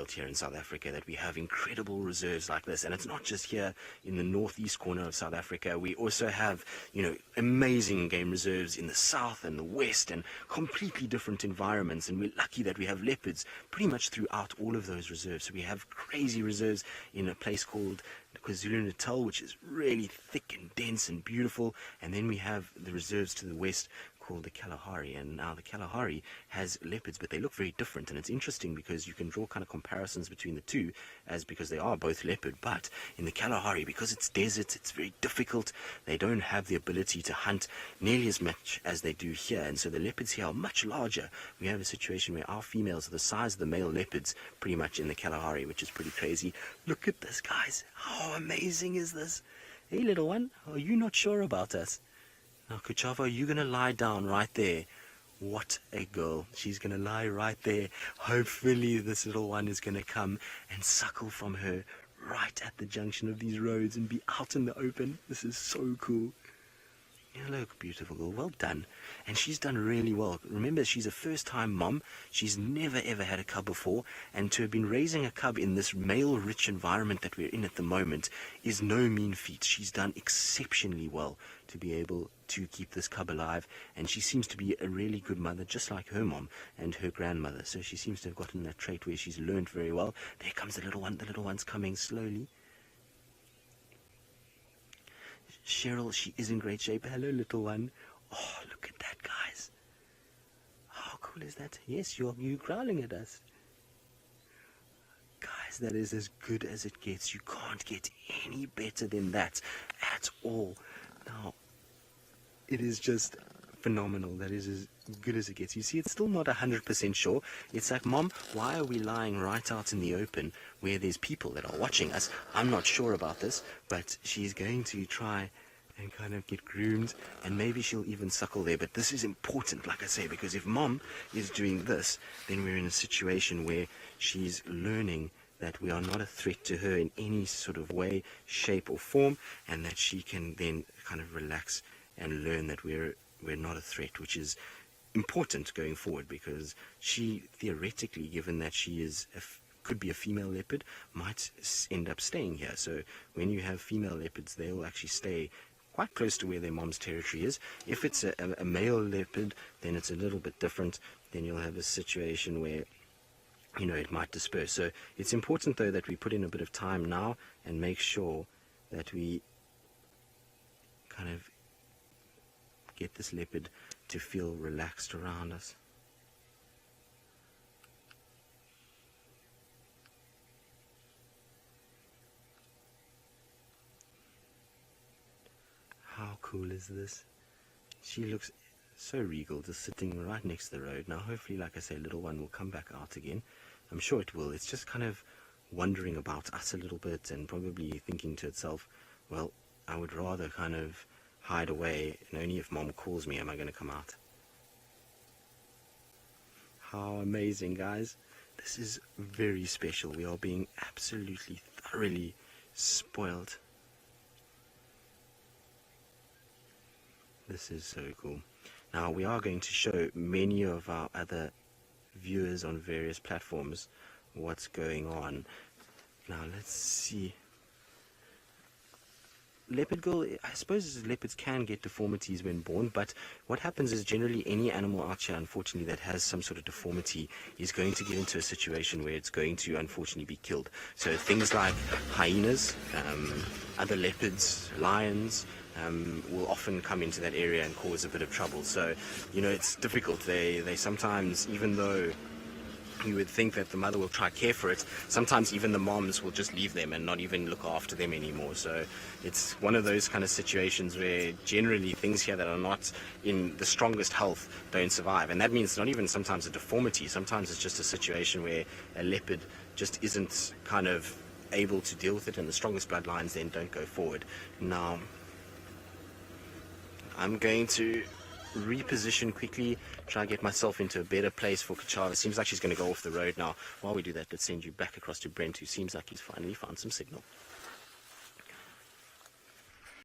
spoiled here in South Africa that we have incredible reserves like this. And it's not just here in the northeast corner of South Africa. We also have, amazing game reserves in the south and the west and completely different environments. And we're lucky that we have leopards pretty much throughout all of those reserves. So we have crazy reserves in a place called KwaZulu-Natal, which is really thick and dense and beautiful. And then we have the reserves to the west called the Kalahari, and now the Kalahari has leopards, but they look very different. And it's interesting because you can draw kind of comparisons between the two, because they are both leopard. But in the Kalahari, because it's desert, it's very difficult. They don't have the ability to hunt nearly as much as they do here, and so the leopards here are much larger. We have a situation where our females are the size of the male leopards pretty much in the Kalahari, which is pretty crazy. Look at this, guys. How amazing is this? Hey, little one, are you not sure about us? Now, Kuchava, you're going to lie down right there. What a girl. She's going to lie right there. Hopefully this little one is going to come and suckle from her right at the junction of these roads and be out in the open. This is so cool. Hello, beautiful girl. Well done. And she's done really well. Remember, she's a first-time mom. She's never, ever had a cub before. And to have been raising a cub in this male-rich environment that we're in at the moment is no mean feat. She's done exceptionally well to be able to keep this cub alive. And she seems to be a really good mother, just like her mom and her grandmother. So she seems to have gotten that trait where she's learned very well. There comes the little one. The little one's coming slowly. Cheryl, she is in great shape. Hello, little one. Oh, look at that, guys. How cool is that? Yes, you're growling at us. Guys, that is as good as it gets. You can't get any better than that at all. Now, it is just phenomenal. That is as good as it gets. You see, it's still not 100% sure. It's like, Mom, why are we lying right out in the open where there's people that are watching us? I'm not sure about this, but she's going to try and kind of get groomed, and maybe she'll even suckle there. But this is important, like I say, because if Mom is doing this, then we're in a situation where she's learning that we are not a threat to her in any sort of way, shape or form, and that she can then kind of relax and learn that we're not a threat, which is important going forward, because she theoretically, given that she is could be a female leopard, might end up staying here. So when you have female leopards, they will actually stay quite close to where their mom's territory is. If it's a male leopard, then it's a little bit different. Then you'll have a situation where it might disperse. So it's important, though, that we put in a bit of time now and make sure that we kind of get this leopard to feel relaxed around us. How cool is this? She looks so regal, just sitting right next to the road. Now, hopefully, like I say, little one will come back out again. I'm sure it will. It's just kind of wondering about us a little bit and probably thinking to itself, well, I would rather kind of hide away, and only if Mom calls me am I going to come out. How amazing, guys. This is very special. We are being absolutely, thoroughly spoiled. This is so cool. Now, we are going to show many of our other viewers on various platforms what's going on. Now, let's see. Leopard girl, I suppose leopards can get deformities when born, but what happens is generally any animal out here, unfortunately, that has some sort of deformity is going to get into a situation where it's going to, unfortunately, be killed. So things like hyenas, other leopards, lions, will often come into that area and cause a bit of trouble. So, it's difficult. They sometimes, even though you would think that the mother will try care for it, sometimes even the moms will just leave them and not even look after them anymore. So it's one of those kind of situations where generally things here that are not in the strongest health don't survive. And that means not even sometimes a deformity. Sometimes it's just a situation where a leopard just isn't kind of able to deal with it, and the strongest bloodlines then don't go forward. Now, I'm going to reposition quickly, try and get myself into a better place for Kuchava. Seems like she's going to go off the road now. While we do that, let's send you back across to Brent, who seems like he's finally found some signal.